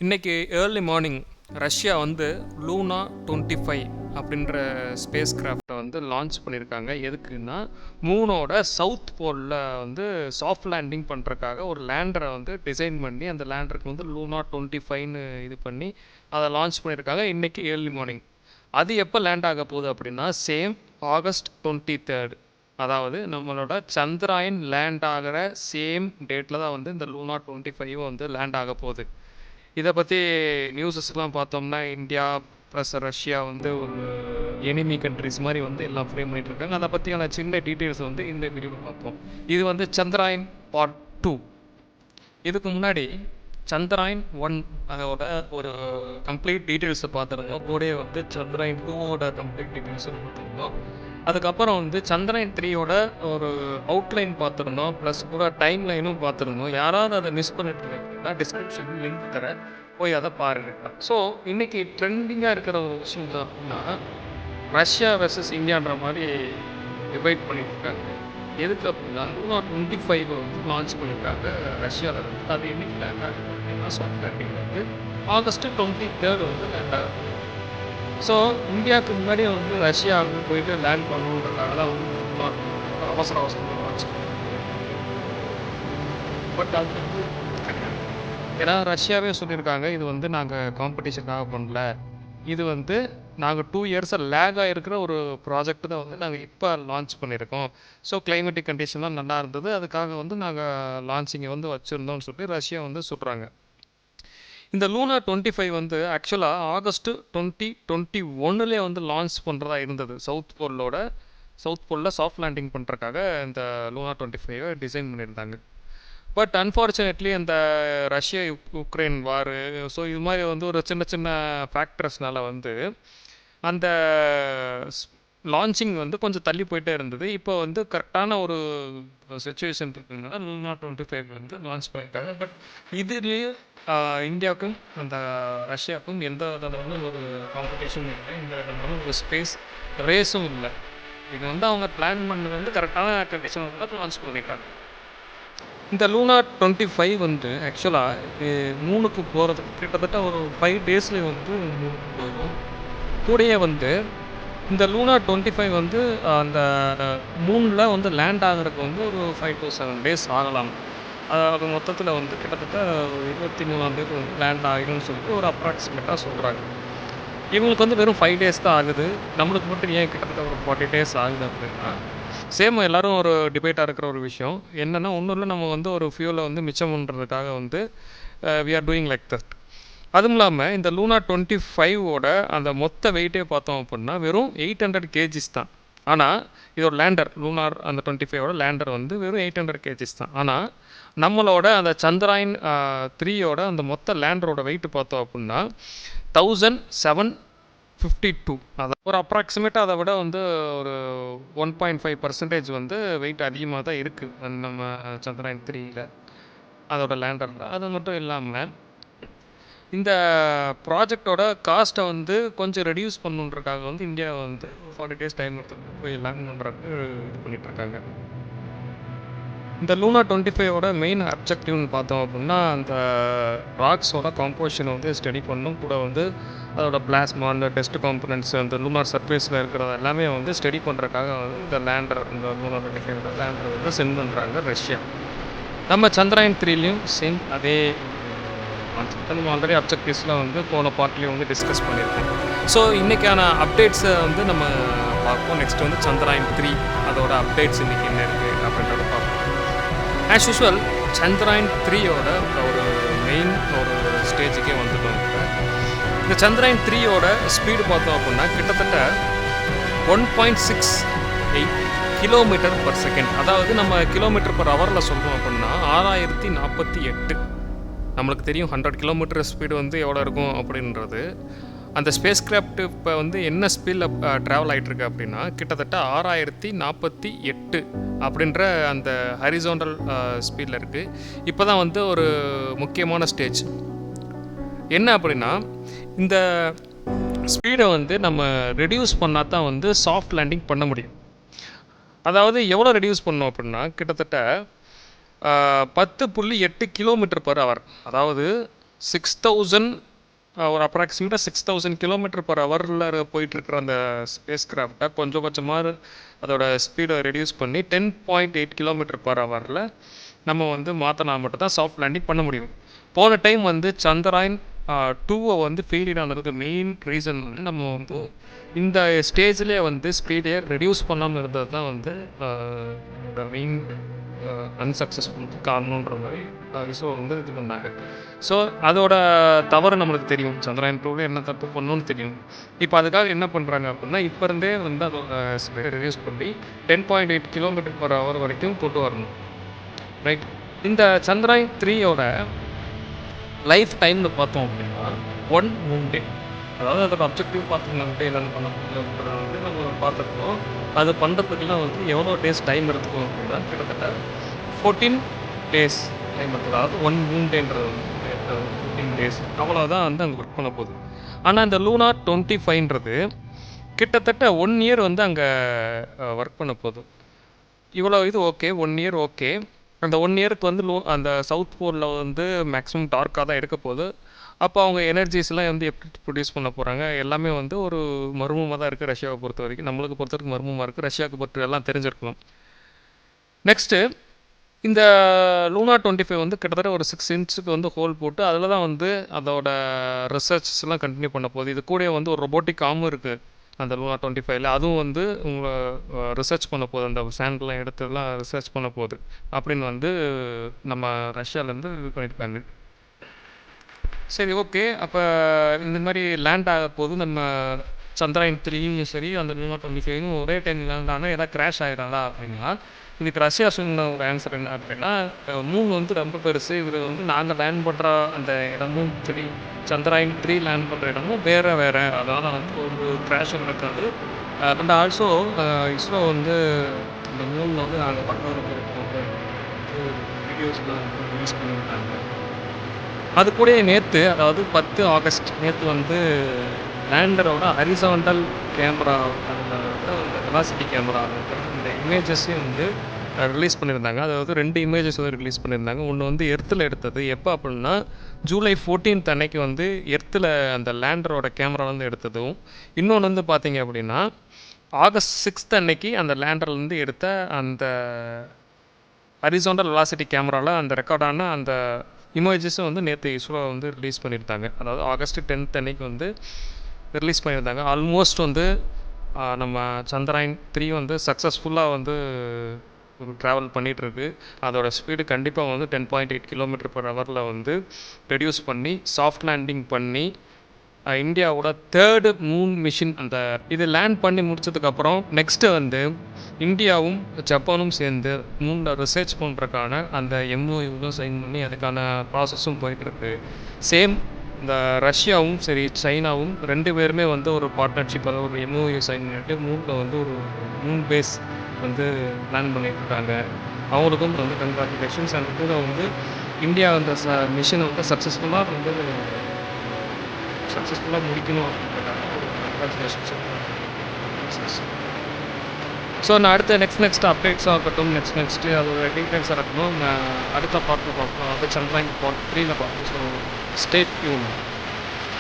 இன்றைக்கி early morning Russia வந்து லூனா 25 அப்படின்ற ஸ்பேஸ் கிராஃப்டை வந்து லான்ச் பண்ணியிருக்காங்க. எதுக்குன்னா மூனோட சவுத் போலில் வந்து சாஃப்ட் லேண்டிங் பண்ணுறதுக்காக ஒரு லேண்டரை வந்து டிசைன் பண்ணி அந்த லேண்டருக்கு வந்து லூனா 25ன்னு இது பண்ணி அதை லான்ச் பண்ணியிருக்காங்க இன்றைக்கி ஏர்லி மார்னிங். அது எப்போ லேண்ட் ஆக போகுது அப்படின்னா சேம் ஆகஸ்ட் 23rd, அதாவது நம்மளோட சந்திராயன் லேண்ட் ஆகிற சேம் டேட்டில் தான் வந்து இந்த லூனா 25 வந்து லேண்ட் ஆக போகுது. இதை பற்றி நியூஸஸ்லாம் பார்த்தோம்னா இந்தியா ப்ளஸ் ரஷ்யா வந்து ஒரு எனிமி கண்ட்ரிஸ் மாதிரி வந்து எல்லாம் ஃப்ரேம் பண்ணிட்டு இருக்காங்க. அதை பற்றியான சின்ன டீட்டெயில்ஸ் வந்து இந்த வீடியோவில் பார்ப்போம். இது வந்து சந்திராயன் பார்ட் 2. இதுக்கு முன்னாடி சந்திராயன் 1 அதோட ஒரு கம்ப்ளீட் டீட்டெயில்ஸை பார்த்துருந்தோம். கூடயே வந்து சந்திராயன் 2ஓட கம்ப்ளீட் டீட்டெயில்ஸும் பார்த்துருந்தோம். அதுக்கப்புறம் வந்து சந்திராயன் 3யோட ஒரு அவுட்லைன் பார்த்துருந்தோம், ப்ளஸ் கூட டைம் லைனும் பார்த்துருந்தோம். யாராவது அதை மிஸ் பண்ணிட்டு இருக்கீங்கன்னா டிஸ்கிரிப்ஷன் லிங்க் தரேன், போய் அதை பாருங்கள். ஸோ இன்றைக்கி ட்ரெண்டிங்காக இருக்கிற ஒரு விஷயம் தான் அப்படின்னா ரஷ்யா வெர்சஸ் இந்தியான்ற மாதிரி டிபைட் பண்ணிட்டு இருக்காங்க. எதுக்கு அப்படின்னா லூனா 25 வந்து லான்ச் பண்ணியிருக்காங்க ரஷ்யாவில் இருந்து. அது இன்னைக்கு லேண்ட் ஆகுது அப்படின்னா சாஃப்ட் லேண்டிங் வந்து ஆகஸ்ட் 23rd வந்து லேண்ட் ஆகுது. ஸோ இந்தியாவுக்கு முன்னாடியே வந்து ரஷ்யாவுக்கு போயிட்டு லேண்ட் பண்ணணுன்றதுக்காக தான் வந்து அவசர அவசரமாக லான்ச் பண்ணியிருக்காங்க. பட் அது வந்து ஏன்னா ரஷ்யாவே சொல்லியிருக்காங்க இது வந்து நாங்கள் காம்படிஷனுக்காக பண்ணல, இது வந்து நாங்கள் 2 இயர்ஸாக லேகாக இருக்கிற ஒரு ப்ராஜெக்ட் தான் வந்து நாங்கள் இப்போ லான்ச் பண்ணியிருக்கோம். ஸோ கிளைமேட்டிக் கண்டிஷன்லாம் நல்லா இருந்தது, அதுக்காக வந்து நாங்கள் லான்ச்சிங்கை வந்து வச்சுருந்தோம்னு சொல்லி ரஷ்யா வந்து சொல்கிறாங்க. இந்த லூனா 25 வந்து ஆக்சுவலாக ஆகஸ்ட் 2021 வந்து லான்ச் பண்ணுறதா இருந்தது. சவுத் போலில் சாஃப்ட் லேண்டிங் பண்ணுறதுக்காக இந்த லூனா 25 டிசைன் பண்ணியிருந்தாங்க. பட் அன்ஃபார்ச்சுனேட்லி அந்த ரஷ்யா உக்ரைன் வாரு, ஸோ இது மாதிரி வந்து ஒரு சின்ன சின்ன ஃபேக்டர்ஸ்னால வந்து அந்த லான்ச்சிங் வந்து கொஞ்சம் தள்ளி போயிட்டே இருந்தது. இப்போ வந்து கரெக்டான ஒரு சுச்சுவேஷன் இருக்குதுன்னா லூனா 25 வந்து லான்ச் பண்ணியிருக்காங்க. பட் இதுலேயே இந்தியாவுக்கும் அந்த ரஷ்யாவுக்கும் எந்த விதமான ஒரு காம்படிஷனும் இல்லை, எந்த விதமான ஒரு ஸ்பேஸ் ரேஸும் இல்லை. இது வந்து அவங்க பிளான் பண்ணது வந்து கரெக்டான கண்டிஷன் வந்து லான்ச் பண்ணியிருக்காங்க. இந்த லூனா 25 வந்து ஆக்சுவலாக மூணுக்கு போகிறதுக்கு கிட்டத்தட்ட ஒரு 5 டேஸில் வந்து மூணுக்கு போகும். கூடயே வந்து இந்த லூனா 25 வந்து அந்த மூணில் வந்து லேண்ட் ஆகிறதுக்கு வந்து ஒரு 5 to 7 days ஆகலாம். அதாவது மொத்தத்தில் வந்து கிட்டத்தட்ட 23ஆம் தேதி வந்து லேண்ட் ஆகிடும்னு சொல்லிட்டு ஒரு அப்ராக்சிமேட்டாக சொல்கிறாங்க. இவங்களுக்கு வந்து வெறும் 5 days தான் ஆகுது, நம்மளுக்கு மட்டும் ஏன் கிட்டத்தட்ட ஒரு 40 days ஆகுது அப்படின்னா சேம் எல்லோரும் ஒரு டிபேட்டாக இருக்கிற ஒரு விஷயம் என்னென்னா, ஒன்றும் இல்லை, நம்ம வந்து ஒரு ஃபியூலை வந்து மிச்சம் பண்ணுறதுக்காக வந்து we are doing like that. அதுவும் இல்லாமல் இந்த லூனா 25ஓட அந்த மொத்த வெயிட்டே பார்த்தோம் அப்படின்னா வெறும் 800 kgs தான். ஆனால் இதோட லேண்டர் லூனார் அந்த 25ஓட லேண்டர் வந்து வெறும் 800 kgs தான். ஆனால் நம்மளோட அந்த சந்திராயன் 3யோட அந்த மொத்த லேண்டரோட வெயிட் பார்த்தோம் அப்படின்னா 1752. அதை ஒரு அப்ராக்சிமேட்டாக அதை விட வந்து ஒரு 1.5% வந்து வெயிட் அதிகமாக தான் இருக்குது நம்ம சந்திராயன் 3யில் அதோட லேண்டரில். அது மட்டும் இல்லாமல் இந்த ப்ராஜெக்டோட காஸ்ட்டை வந்து கொஞ்சம் ரெடியூஸ் பண்ணுன்றதுக்காக வந்து இந்தியா வந்து 40 days டைம் எடுத்துகிட்டு போய் லேண்ட் பண்ணுறதுக்கு இது பண்ணிகிட்ருக்காங்க. இந்த லூனா 25ஓட மெயின் அப்ஜெக்டிவ்னு பார்த்தோம் அப்படின்னா அந்த ராக்ஸோட காம்போசிஷனை வந்து ஸ்டடி பண்ணணும், கூட வந்து அதோட பிளாஸ்மா, அந்த டெஸ்ட் காம்பனன்ட்ஸ், அந்த லூனார் சர்ஃபேஸில் இருக்கிறது எல்லாமே வந்து ஸ்டடி பண்ணுறதுக்காக வந்து இந்த லேண்டர், இந்த லூனா 25ஓட லேண்டர் வந்து சென்ட் பண்ணுறாங்க ரஷ்யா. நம்ம சந்திராயன் 3லையும் சேம் அதே நம்ம ஆல்ரெடி அப்ஜெக்டிவ்ஸ்லாம் வந்து போன பார்ட்லேயும் வந்து டிஸ்கஸ் பண்ணியிருக்கோம். ஸோ இன்றைக்கான அப்டேட்ஸை வந்து நம்ம பார்ப்போம். நெக்ஸ்ட் வந்து சந்திராயன் 3 அதோட அப்டேட்ஸ் இன்றைக்கி என்ன இருக்குது அப்படின்றத பார்ப்போம். ஆஸ் யூஸ்வல் சந்திராயன் 3யோட ஒரு மெயின் ஒரு ஸ்டேஜுக்கே வந்துட்டோம். இந்த சந்திராயன் 3யோட ஸ்பீடு பார்த்தோம் அப்படின்னா கிட்டத்தட்ட 1.68 km/s. அதாவது நம்ம km/h சொல்கிறோம் அப்படின்னா 6048. நம்மளுக்கு தெரியும் 100 km ஸ்பீடு வந்து எவ்வளோ இருக்கும் அப்படின்றது. அந்த ஸ்பேஸ் கிராஃப்ட் இப்போ வந்து என்ன ஸ்பீடில் ட்ராவல் ஆகிட்டுருக்கு அப்படின்னா கிட்டத்தட்ட 6048 அப்படின்ற அந்த ஹரிசாண்டல் ஸ்பீடில் இருக்குது. இப்போ தான் வந்து ஒரு முக்கியமான ஸ்டேஜ் என்ன அப்படின்னா, இந்த ஸ்பீடை வந்து நம்ம ரெடியூஸ் பண்ணால் தான் வந்து சாஃப்ட் லேண்டிங் பண்ண முடியும். அதாவது எவ்வளோ ரெடியூஸ் பண்ணோம் அப்படின்னா கிட்டத்தட்ட 10.8 km/h. அதாவது 6000 ஒரு அப்ராக்சிமேட்டாக 6000 கிலோமீட்டர் பர் ஹவரில் போயிட்டுருக்கிற அந்த ஸ்பேஸ் கிராஃப்டை கொஞ்சம் கொஞ்சமாக அதோட ஸ்பீடை ரெடியூஸ் பண்ணி 10.8 கிலோமீட்டர் பர் ஹவரில் நம்ம வந்து மாற்றினா மட்டும் தான் சாஃப்ட் லேண்டிங் பண்ண முடியும். போன டைம் வந்து சந்திராயன் 2 வந்து ஃபெயிலியர் ஆனதுக்கு மெயின் ரீசன் வந்து நம்ம வந்து இந்த ஸ்டேஜ்லேயே வந்து ஸ்பீடை ரெடியூஸ் பண்ணாமல் இருந்தது தான் வந்து மெயின் அன்சக்ஸஸ்ஃபுல் காரணன்ற மாதிரி இஸ்ரோ வந்து இது பண்ணாங்க. ஸோ அதோட தவறு நம்மளுக்கு தெரியும். சந்திராயன் 2ல என்ன தப்பு பண்ணணும்னு தெரியும். இப்போ அதுக்காக என்ன பண்ணுறாங்க அப்படின்னா, இப்போ இருந்தே வந்து அதோட ஸ்பீடை ரெடியூஸ் பண்ணி 10.8 கிலோமீட்டர் பர் ஹவர் வரைக்கும் கொண்டு வரணும். ரைட். இந்த சந்திராயன் 3யோட லைஃப் டைம்னு பார்த்தோம் அப்படின்னா 1 மூன் டே. அதாவது அதோட அப்ஜெக்டிவ் பார்த்துக்கிட்டு என்னென்ன பண்ண முடியும்ன்றது வந்து நம்ம பார்த்துருக்கோம். அது பண்ணுறதுக்குலாம் வந்து எவ்வளோ டேஸ் டைம் எடுத்துக்கும் அப்படின்னா கிட்டத்தட்ட 14 டேஸ் டைம் எடுத்துக்கும். அதாவது 1 மூன் டேன்றது வந்து 14 டேஸ் அவ்வளோதான் வந்து அங்கே ஒர்க் பண்ண போகுது. ஆனால் இந்த லூனா 25ன்றது கிட்டத்தட்ட 1 இயர் வந்து அங்கே ஒர்க் பண்ண போகுது. இவ்வளோ இது ஓகே, 1 இயர் ஓகே. அந்த 1 இயருக்கு வந்து அந்த சவுத் போலில் வந்து மேக்ஸிமம் டார்க்காக தான் இருக்க போகுது. அப்போ அவங்க எனர்ஜிஸ்லாம் வந்து எப்படி ப்ரொடியூஸ் பண்ண போகிறாங்க எல்லாமே வந்து ஒரு மர்மமாக தான் இருக்குது ரஷ்யாவை பொறுத்த வரைக்கும். நம்மளுக்கு பொறுத்த வரைக்கும் மர்மமாக இருக்குது, ரஷ்யாவுக்கு பொறுத்த எல்லாம் தெரிஞ்சிருக்கலாம். நெக்ஸ்ட்டு இந்த லூனா 25 வந்து கிட்டத்தட்ட ஒரு 6 இன்ச்சுக்கு வந்து ஹோல் போட்டு அதில் தான் வந்து அதோட ரிசர்ச்ஸ்லாம் கண்டினியூ பண்ண போகுது. இது கூட வந்து ஒரு ரொபோட்டிக் ஆர்மும் இருக்குது அந்த லூனா 25ல. அதுவும் வந்து உங்களை ரிசர்ச் பண்ண போகுது, அந்த சாம்பிள்லாம் எடுத்துலாம் ரிசர்ச் பண்ண போகுது அப்படின்னு வந்து நம்ம ரஷ்யாவிலேருந்து இது பண்ணியிருக்காங்க. சரி, ஓகே. அப்போ இந்த மாதிரி லேண்ட் ஆக போது நம்ம சந்திராயன் 3யும் சரி அந்த லூனா 25யும் ஒரே டைம் லேண்ட் ஆனால் ஏதாவது கிராஷ் ஆகிடாதா அப்படின்னா, இதுக்கு ரஷ்யா சொன்ன ஒரு ஆன்சர் என்ன அப்படின்னா, மூன் வந்து ரொம்ப பெருசு, இதில் வந்து நாங்கள் லேண்ட் பண்ணுற அந்த இடமும் சரி சந்திராயன் 3 லேண்ட் பண்ணுற இடமும் வேறு வேறு, அதனால் வந்து ஒரு கிராஷும் நடக்காது. அண்ட் ஆல்சோ இஸ்ரோ வந்து இந்த மூனில் வந்து நாங்கள் பக்கம் வீடியோஸ்லாம் ரிலீஸ் பண்ணியிருக்காங்க. அது கூட நேற்று, அதாவது 10 ஆகஸ்ட் நேற்று வந்து லேண்டரோட ஹரிசாண்டல் கேமரா, அதில் வந்து வெலாசிட்டி கேமரா இந்த இமேஜஸையும் வந்து ரிலீஸ் பண்ணியிருந்தாங்க. அதாவது 2 இமேஜஸ் வந்து ரிலீஸ் பண்ணியிருந்தாங்க. ஒன்று வந்து எர்த்தில் எடுத்தது. எப்போ அப்படின்னா ஜூலை 14th அன்னைக்கு வந்து எர்த்தில் அந்த லேண்டரோட கேமரா வந்து எடுத்ததும், இன்னொன்று வந்து பார்த்தீங்க அப்படின்னா ஆகஸ்ட் 6th அன்னைக்கு அந்த லேண்டர்லேருந்து எடுத்த அந்த ஹரிசாண்டல் வெலாசிட்டி கேமராவில் அந்த ரெக்கார்டான அந்த இமேஜஸும் வந்து நேற்று இஸ்ரோ வந்து ரிலீஸ் பண்ணியிருந்தாங்க. அதாவது ஆகஸ்ட் 10th அன்னைக்கு வந்து ரிலீஸ் பண்ணியிருந்தாங்க. ஆல்மோஸ்ட் வந்து நம்ம சந்திராயன் 3 வந்து சக்ஸஸ்ஃபுல்லாக வந்து ஒரு ட்ராவல் பண்ணிகிட்ருக்கு. அதோட ஸ்பீடு கண்டிப்பாக வந்து 10.8 கிலோமீட்டர் பர் ஹவரில் வந்து ரெடியூஸ் பண்ணி சாஃப்ட் லேண்டிங் பண்ணி இந்தியாவோட 3rd மூன் மிஷின் அந்த இது லேண்ட் பண்ணி முடிச்சதுக்கப்புறம் நெக்ஸ்ட்டு வந்து இந்தியாவும் ஜப்பானும் சேர்ந்து மூணில் ரிசர்ச் பண்ணுறதுக்கான அந்த எம்ஓயூவும் சைன் பண்ணி அதுக்கான ப்ராசஸும் போயிட்டுருக்கு. சேம் இந்த ரஷ்யாவும் சரி சைனாவும் 2 பேருமே வந்து ஒரு பார்ட்னர்ஷிப், அதாவது ஒரு எம்ஓயூ சைன் பண்ணிட்டு மூணில் வந்து ஒரு மூன் பேஸ் வந்து பிளான் பண்ணிட்டுருக்காங்க. அவங்களுக்கும் வந்து கங்க்ராச்சுலேஷன்ஸ். அந்த கூட வந்து இந்தியா அந்த மிஷினை வந்து சக்ஸஸ்ஃபுல்லாக முடிக்கணும் அப்படின்றதுக்காக ஒரு கங்க்ராச்சுலேஷன்ஸ். ஸோ நான் அடுத்த நெக்ஸ்ட் அப்டேட்ஸாக இருக்கட்டும், நெக்ஸ்ட்டு அதோட டீட்டெயில்ஸாக இருக்கட்டும், நான் அடுத்த பார்ட்டில் பார்ப்போம். அது சந்திராயன் பார்ட் 3ல பார்ப்போம். So stay tune.